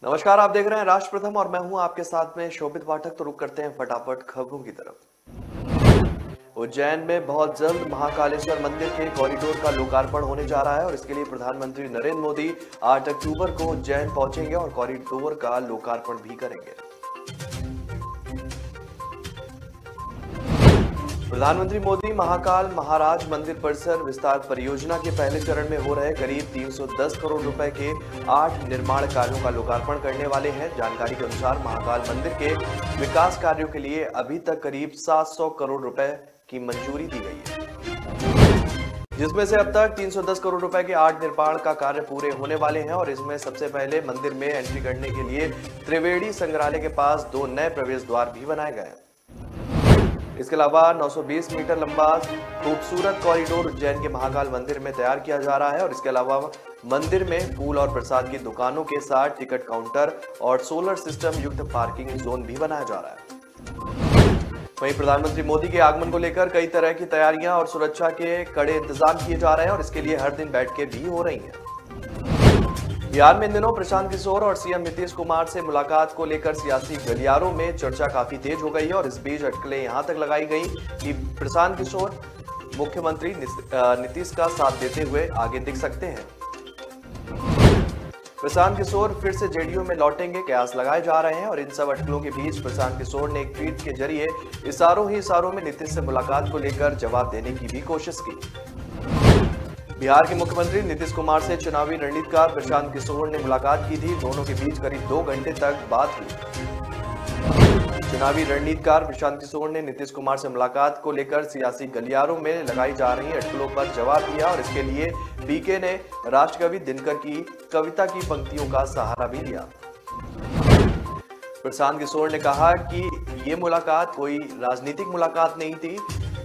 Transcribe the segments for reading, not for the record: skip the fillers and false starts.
नमस्कार, आप देख रहे हैं राष्ट्र प्रथम और मैं हूं आपके साथ में शोभित पाठक। तो रुक करते हैं फटाफट खबरों की तरफ। उज्जैन में बहुत जल्द महाकालेश्वर मंदिर के कॉरिडोर का लोकार्पण होने जा रहा है और इसके लिए प्रधानमंत्री नरेंद्र मोदी 8 अक्टूबर को उज्जैन पहुंचेंगे और कॉरिडोर का लोकार्पण भी करेंगे। प्रधानमंत्री मोदी महाकाल महाराज मंदिर परिसर विस्तार परियोजना के पहले चरण में हो रहे करीब 310 करोड़ रुपए के 8 निर्माण कार्यों का लोकार्पण करने वाले हैं। जानकारी के अनुसार महाकाल मंदिर के विकास कार्यों के लिए अभी तक करीब 700 करोड़ रुपए की मंजूरी दी गई है, जिसमें से अब तक 310 करोड़ रुपए के 8 निर्माण का कार्य पूरे होने वाले हैं। और इसमें सबसे पहले मंदिर में एंट्री करने के लिए त्रिवेणी संग्रहालय के पास 2 नए प्रवेश द्वार भी बनाए गए हैं। इसके अलावा 920 मीटर लंबा खूबसूरत कॉरिडोर उज्जैन के महाकाल मंदिर में तैयार किया जा रहा है और इसके अलावा मंदिर में फूल और प्रसाद की दुकानों के साथ टिकट काउंटर और सोलर सिस्टम युक्त पार्किंग जोन भी बनाया जा रहा है। वहीं प्रधानमंत्री मोदी के आगमन को लेकर कई तरह की तैयारियां और सुरक्षा के कड़े इंतजाम किए जा रहे हैं और इसके लिए हर दिन बैठकें भी हो रही हैं। बिहार में इन दिनों प्रशांत किशोर और सीएम नीतीश कुमार से मुलाकात को लेकर सियासी गलियारों में चर्चा काफी तेज हो गई है और इस बीच अटकलें यहां तक लगाई गई कि प्रशांत किशोर मुख्यमंत्री नीतीश का साथ देते हुए आगे दिख सकते हैं। प्रशांत किशोर फिर से जेडीयू में लौटेंगे, कयास लगाए जा रहे हैं और इन सब अटकलों के बीच प्रशांत किशोर ने एक ट्वीट के जरिए इशारों ही इशारों में नीतीश से मुलाकात को लेकर जवाब देने की भी कोशिश की। बिहार के मुख्यमंत्री नीतीश कुमार से चुनावी रणनीतिकार प्रशांत किशोर ने मुलाकात की थी। दोनों के बीच करीब 2 घंटे तक बात हुई। चुनावी रणनीतिकार प्रशांत किशोर ने नीतीश कुमार से मुलाकात को लेकर सियासी गलियारों में लगाई जा रही अटकलों पर जवाब दिया और इसके लिए पीके ने राष्ट्रकवि दिनकर की कविता की पंक्तियों का सहारा भी लिया। प्रशांत किशोर ने कहा कि ये मुलाकात कोई राजनीतिक मुलाकात नहीं थी,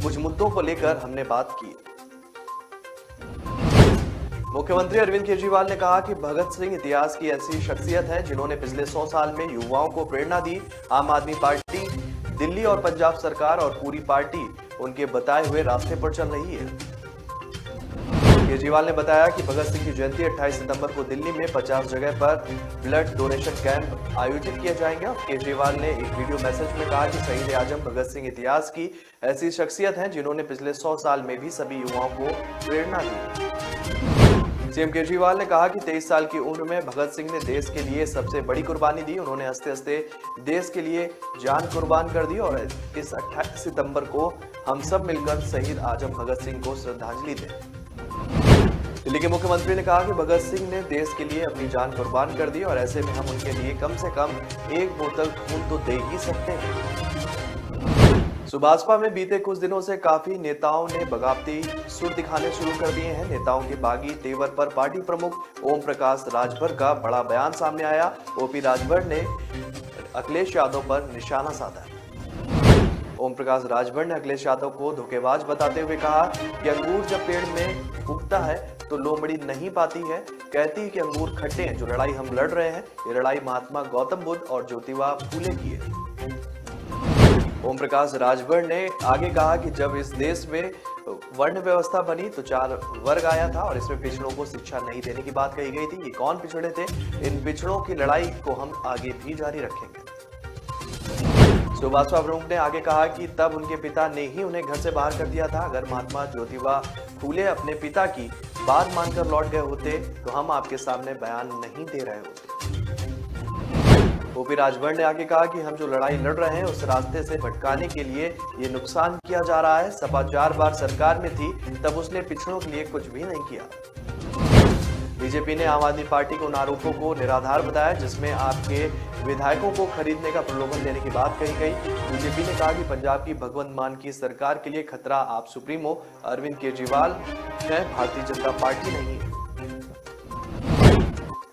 कुछ मुद्दों को लेकर हमने बात की। मुख्यमंत्री अरविंद केजरीवाल ने कहा कि भगत सिंह इतिहास की ऐसी शख्सियत है जिन्होंने पिछले 100 साल में युवाओं को प्रेरणा दी। आम आदमी पार्टी, दिल्ली और पंजाब सरकार और पूरी पार्टी उनके बताए हुए रास्ते पर चल रही है। केजरीवाल ने बताया कि भगत सिंह की जयंती 28 सितंबर को दिल्ली में 50 जगह पर ब्लड डोनेशन कैंप आयोजित किए जाएंगे। केजरीवाल ने एक वीडियो मैसेज में कहा कि शहीद आजम भगत सिंह इतिहास की ऐसी शख्सियत है जिन्होंने पिछले 100 साल में भी सभी युवाओं को प्रेरणा दी। सीएम केजरीवाल ने कहा कि 23 साल की उम्र में भगत सिंह ने देश के लिए सबसे बड़ी कुर्बानी दी। उन्होंने हंसते हंसते देश के लिए जान कुर्बान कर दी और इस 28 सितंबर को हम सब मिलकर शहीद आजम भगत सिंह को श्रद्धांजलि दें। दिल्ली के मुख्यमंत्री ने कहा कि भगत सिंह ने देश के लिए अपनी जान कुर्बान कर दी और ऐसे में हम उनके लिए कम से कम 1 बोतल खून तो दे ही सकते हैं। सुभाषपा में बीते कुछ दिनों से काफी नेताओं ने बगावती सुर दिखाने शुरू कर दिए हैं। नेताओं के बागी तेवर पर पार्टी प्रमुख ओम प्रकाश राजभर का बड़ा बयान सामने आया। ओपी राजभर ने अखिलेश यादव पर निशाना साधा। ओम प्रकाश राजभर ने अखिलेश यादव को धोखेबाज बताते हुए कहा कि अंगूर जब पेड़ में उगता है तो लोमड़ी नहीं पाती है, कहती है कि अंगूर खट्टे हैं। जो लड़ाई हम लड़ रहे हैं ये लड़ाई महात्मा गौतम बुद्ध और ज्योतिबा फूले की है। ओम प्रकाश राजभर ने आगे कहा कि जब इस देश में वर्ण व्यवस्था बनी तो 4 वर्ग आया था और इसमें पिछड़ों को शिक्षा नहीं देने की बात कही गई थी। ये कौन पिछड़े थे? इन पिछड़ों की लड़ाई को हम आगे भी जारी रखेंगे। सुभाषपा प्रमुख ने आगे कहा कि तब उनके पिता ने ही उन्हें घर से बाहर कर दिया था। अगर महात्मा ज्योतिबा फूले अपने पिता की बात मानकर लौट गए होते तो हम आपके सामने बयान नहीं दे रहे होते। ओपी राजभर ने आगे कहा कि हम जो लड़ाई लड़ रहे हैं उस रास्ते से भटकाने के लिए ये नुकसान किया जा रहा है। सपा 4 बार सरकार में थी, तब उसने पिछड़ों के लिए कुछ भी नहीं किया। बीजेपी ने आम आदमी पार्टी के उन आरोपों को निराधार बताया जिसमें आपके विधायकों को खरीदने का प्रलोभन देने की बात कही गई। बीजेपी ने कहा कि पंजाब की भगवंत मान की सरकार के लिए खतरा आप सुप्रीमो अरविंद केजरीवाल है, भारतीय जनता पार्टी नहीं है।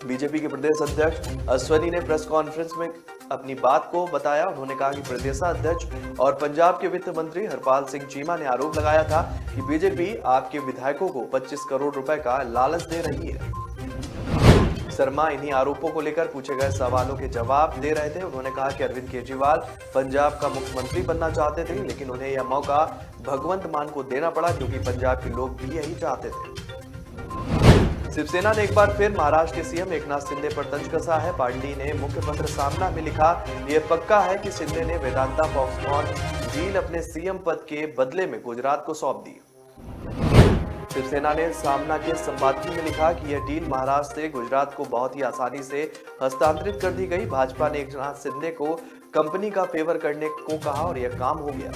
बीजेपी के प्रदेश अध्यक्ष अश्वनी ने प्रेस कॉन्फ्रेंस में अपनी बात को बताया। उन्होंने कहा कि प्रदेशाध्यक्ष और पंजाब के वित्त मंत्री हरपाल सिंह चीमा ने आरोप लगाया था कि बीजेपी आपके विधायकों को 25 करोड़ रुपए का लालच दे रही है। शर्मा इन्हीं आरोपों को लेकर पूछे गए सवालों के जवाब दे रहे थे। उन्होंने कहा कि अरविंद केजरीवाल पंजाब का मुख्यमंत्री बनना चाहते थे, लेकिन उन्हें यह मौका भगवंत मान को देना पड़ा क्योंकि पंजाब के लोग भी यही चाहते थे। शिवसेना ने एक बार फिर महाराष्ट्र के सीएम एकनाथ शिंदे पर तंज कसा है। पार्टी ने मुखपत्र सामना में लिखा, यह पक्का है कि शिंदे ने वेदांता फॉक्सकॉन डील अपने सीएम पद के बदले में गुजरात को सौंप दी। शिवसेना ने सामना के संपादकीय में लिखा कि यह डील महाराष्ट्र से गुजरात को बहुत ही आसानी से हस्तांतरित कर दी गई। भाजपा ने एकनाथ शिंदे को कंपनी का फेवर करने को कहा और यह काम हो गया।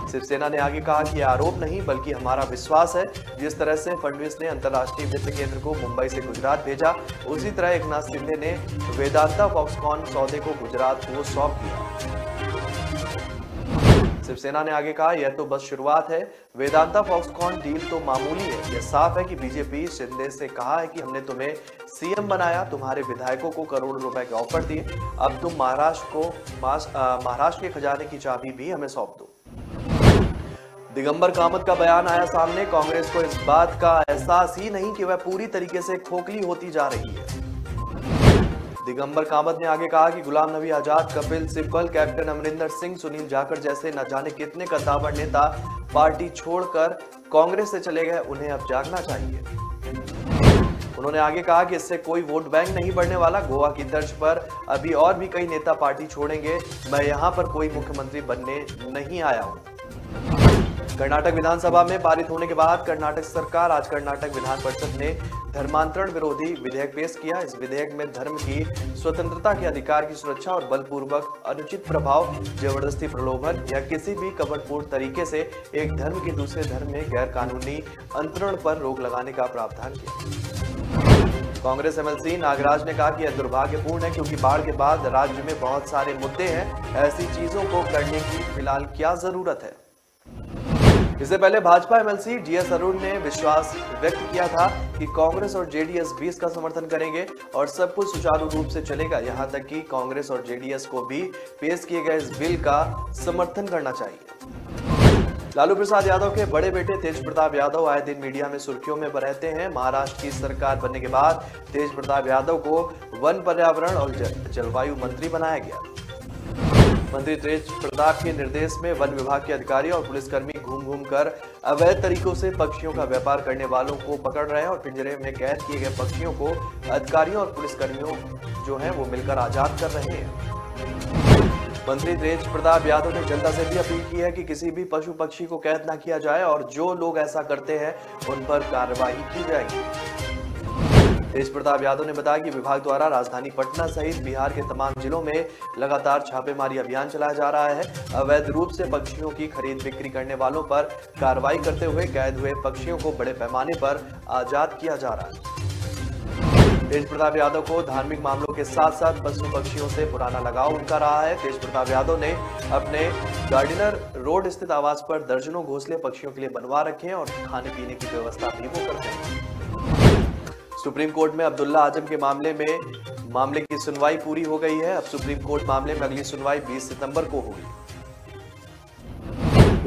शिवसेना ने आगे कहा कि यह आरोप नहीं बल्कि हमारा विश्वास है। जिस तरह से फडणवीस ने अंतर्राष्ट्रीय वित्त केंद्र को मुंबई से गुजरात भेजा, उसी तरह एकनाथ शिंदे ने वेदांता फॉक्सकॉन सौदे को गुजरात को सौंप दिया। शिवसेना ने आगे कहा, यह तो बस शुरुआत है। वेदांता फॉक्सकॉन डील तो मामूली है। यह साफ है कि बीजेपी शिंदे से कहा है कि हमने तुम्हें सीएम बनाया, तुम्हारे विधायकों को करोड़ों रुपए के ऑफर दिए, अब तुम महाराष्ट्र के खजाने की चाबी भी हमें सौंप दो। दिगंबर कामत का बयान आया सामने। कांग्रेस को इस बात का एहसास ही नहीं कि वह पूरी तरीके से खोखली होती जा रही है। दिगंबर कामत ने आगे कहा कि गुलाम नबी आजाद, कपिल सिब्बल, कैप्टन अमरिंदर सिंह, सुनील जाखड़ जैसे न जाने कितने कद्दावर नेता पार्टी छोड़कर कांग्रेस से चले गए, उन्हें अब जागना चाहिए। उन्होंने आगे कहा कि इससे कोई वोट बैंक नहीं बढ़ने वाला। गोवा की तर्ज पर अभी और भी कई नेता पार्टी छोड़ेंगे। मैं यहां पर कोई मुख्यमंत्री बनने नहीं आया हूं। कर्नाटक विधानसभा में पारित होने के बाद कर्नाटक सरकार आज कर्नाटक विधान परिषद ने धर्मांतरण विरोधी विधेयक पेश किया। इस विधेयक में धर्म की स्वतंत्रता के अधिकार की सुरक्षा और बलपूर्वक अनुचित प्रभाव, जबरदस्ती प्रलोभन या किसी भी कपटपूर्ण तरीके से एक धर्म के दूसरे धर्म में गैर कानूनी अंतरण पर रोक लगाने का प्रावधान किया। कांग्रेस एमएलसी नागराज ने कहा कि यह दुर्भाग्यपूर्ण है क्योंकि बाढ़ के बाद राज्य में बहुत सारे मुद्दे हैं। ऐसी चीजों को करने की फिलहाल क्या जरूरत है। इससे पहले भाजपा एमएलसी डीएस अरुण ने विश्वास व्यक्त किया था कि कांग्रेस और जेडीएस भी इसका समर्थन करेंगे और सब कुछ सुचारू रूप से चलेगा। यहां तक कि कांग्रेस और जेडीएस को भी पेश किए गए इस बिल का समर्थन करना चाहिए। लालू प्रसाद यादव के बड़े बेटे तेज प्रताप यादव आए दिन मीडिया में सुर्खियों में रहते हैं। महाराष्ट्र की सरकार बनने के बाद तेज प्रताप यादव को वन, पर्यावरण और जलवायु मंत्री बनाया गया। मंत्री तेज प्रताप के निर्देश में वन विभाग के अधिकारी और पुलिसकर्मी घूम कर अवैध तरीकों से पक्षियों का व्यापार करने वालों को पकड़ रहे हैं और पिंजरे में कैद किए गए पक्षियों को अधिकारियों और पुलिसकर्मियों जो हैं वो मिलकर आजाद कर रहे हैं। मंत्री तेज प्रताप यादव ने जनता से भी अपील की है कि किसी भी पशु पक्षी को कैद न किया जाए और जो लोग ऐसा करते हैं उन पर कार्रवाई की जाएगी। तेज प्रताप यादव ने बताया कि विभाग द्वारा राजधानी पटना सहित बिहार के तमाम जिलों में लगातार छापेमारी अभियान चलाया जा रहा है। अवैध रूप से पक्षियों की खरीद बिक्री करने वालों पर कार्रवाई करते हुए कैद हुए पक्षियों को बड़े पैमाने पर आजाद किया जा रहा है। तेज प्रताप यादव को धार्मिक मामलों के साथ साथ पशु पक्षियों से पुराना लगाव उनका रहा है। तेज प्रताप यादव ने अपने गार्डिनर रोड स्थित आवास पर दर्जनों घोंसले पक्षियों के लिए बनवा रखे हैं और खाने पीने की व्यवस्था भी वो करते हैं। सुप्रीम कोर्ट में अब्दुल्ला आजम के मामले की सुनवाई पूरी हो गई है। अब सुप्रीम कोर्ट मामले में अगली सुनवाई 20 सितंबर को होगी।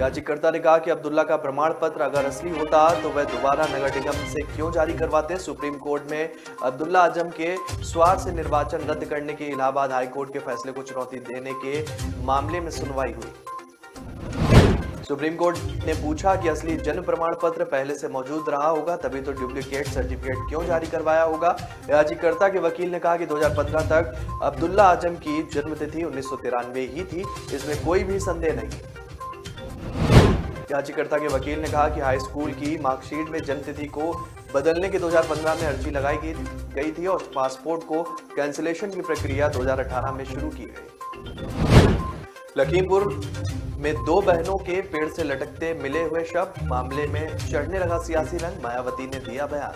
याचिकाकर्ता ने कहा कि अब्दुल्ला का प्रमाण पत्र अगर असली होता तो वह दोबारा नगर निगम से क्यों जारी करवाते। सुप्रीम कोर्ट में अब्दुल्ला आजम के स्वार्थ से निर्वाचन रद्द करने के इलाहाबाद हाईकोर्ट के फैसले को चुनौती देने के मामले में सुनवाई हुई। सुप्रीम कोर्ट ने पूछा कि असली जन्म प्रमाण पत्र पहले से मौजूद रहा होगा तभी तो डुप्लीकेट सर्टिफिकेट क्यों जारी करवाया होगा। याचिकाकर्ता के वकील ने कहा कि 2015 तक अब्दुल्ला आजम की जन्म तिथि 1993 ही थी, इसमें कोई भी संदेह नहीं। याचिकाकर्ता के वकील ने कहा कि हाई स्कूल की मार्कशीट में जन्म तिथि को बदलने की 2015 में अर्जी लगाई गई थी और पासपोर्ट को कैंसिलेशन की प्रक्रिया 2018 में शुरू की गई। लखीमपुर में 2 बहनों के पेड़ से लटकते मिले हुए शव, मामले में चढ़ने लगा सियासी रंग। मायावती ने दिया बयान।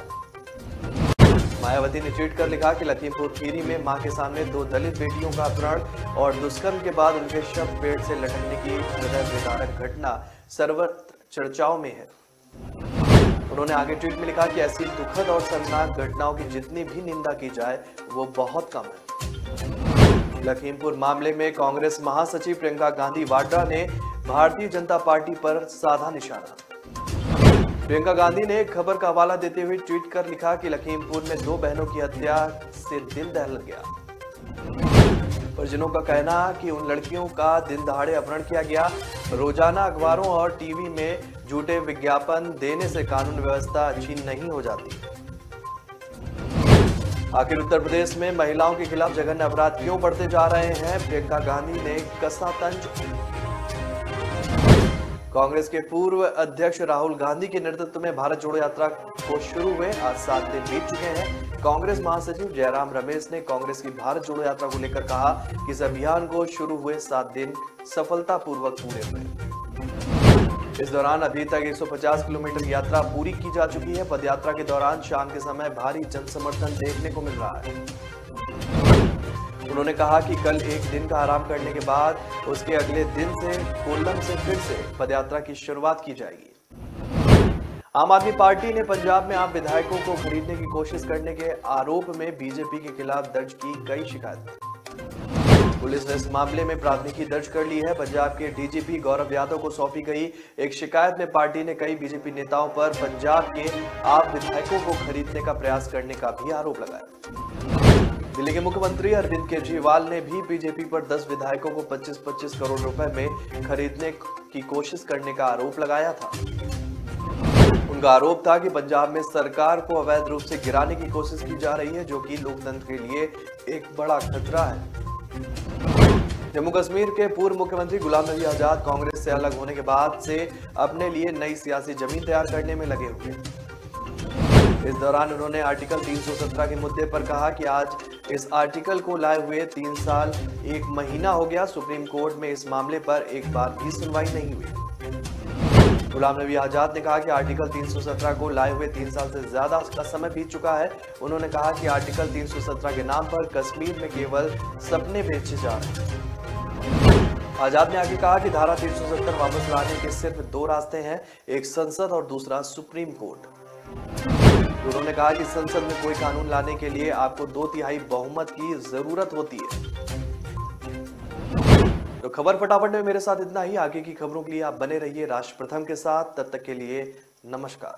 मायावती ने ट्वीट कर लिखा कि लखीमपुर खीरी में मां के सामने 2 दलित बेटियों का अपहरण और दुष्कर्म के बाद उनके शव पेड़ से लटकने की हृदय विदारक घटना सर्वत्र चर्चाओं में है। उन्होंने आगे ट्वीट में लिखा कि ऐसी दुखद और शर्मनाक घटनाओं की जितनी भी निंदा की जाए वो बहुत कम है। लखीमपुर मामले में कांग्रेस महासचिव प्रियंका गांधी वाड्रा ने भारतीय जनता पार्टी पर साधा निशाना। प्रियंका गांधी ने एक खबर का हवाला देते हुए ट्वीट कर लिखा कि लखीमपुर में 2 बहनों की हत्या से दिल दहल गया। परिजनों का कहना कि उन लड़कियों का दिन दहाड़े अपहरण किया गया। रोजाना अखबारों और टीवी में झूठे विज्ञापन देने से कानून व्यवस्था अच्छी नहीं हो जाती। आखिर उत्तर प्रदेश में महिलाओं के खिलाफ जघन्य अपराध क्यों बढ़ते जा रहे हैं? प्रियंका गांधी ने कसा तंज। कांग्रेस के पूर्व अध्यक्ष राहुल गांधी के नेतृत्व में भारत जोड़ो यात्रा को शुरू हुए आज 7 दिन बीत चुके हैं। कांग्रेस महासचिव जयराम रमेश ने कांग्रेस की भारत जोड़ो यात्रा को लेकर कहा कि इस अभियान को शुरू हुए 7 दिन सफलतापूर्वक पूरे हुए। इस दौरान अभी तक 150 किलोमीटर यात्रा पूरी की जा चुकी है। पदयात्रा के दौरान शाम के समय भारी जनसमर्थन देखने को मिल रहा है। उन्होंने कहा कि कल एक दिन का आराम करने के बाद उसके अगले दिन से कोल्लम से फिर से पदयात्रा की शुरुआत की जाएगी। आम आदमी पार्टी ने पंजाब में आम विधायकों को खरीदने की कोशिश करने के आरोप में बीजेपी के खिलाफ दर्ज की कई शिकायत। पुलिस ने इस मामले में प्राथमिकी दर्ज कर ली है। पंजाब के डीजीपी गौरव यादव को सौंपी गई एक शिकायत में पार्टी ने कई बीजेपी नेताओं पर पंजाब के आम विधायकों को खरीदने का प्रयास करने का भी आरोप लगाया। दिल्ली के मुख्यमंत्री अरविंद केजरीवाल ने भी बीजेपी पर 10 विधायकों को 25-25 करोड़ रुपए में खरीदने की कोशिश करने का आरोप लगाया था। उनका आरोप था कि पंजाब में सरकार को अवैध रूप से गिराने की कोशिश की जा रही है, जो कि लोकतंत्र के लिए एक बड़ा खतरा है। जम्मू कश्मीर के पूर्व मुख्यमंत्री गुलाम नबी आजाद कांग्रेस से अलग होने के बाद से अपने लिए नई सियासी जमीन तैयार करने में लगे हुए। इस दौरान उन्होंने आर्टिकल 317 के मुद्दे पर कहा कि आज इस आर्टिकल को लाए हुए 3 साल 1 महीना हो गया। सुप्रीम कोर्ट में इस मामले पर एक बार भी सुनवाई नहीं हुई। गुलाम नबी आजाद ने कहा कि आर्टिकल 317 को लाए हुए 3 साल से ज्यादा का समय बीत चुका है। उन्होंने कहा कि आर्टिकल 317 के नाम पर कश्मीर में केवल सपने बेचे जा रहे हैं। आजाद ने आगे कहा कि धारा 370 वापस लाने के सिर्फ 2 रास्ते हैं, एक संसद और दूसरा सुप्रीम कोर्ट। उन्होंने कहा कि संसद में कोई कानून लाने के लिए आपको 2/3 बहुमत की जरूरत होती है। तो खबर फटाफट में मेरे साथ इतना ही। आगे की खबरों के लिए आप बने रहिए राष्ट्र प्रथम के साथ। तब तक के लिए नमस्कार।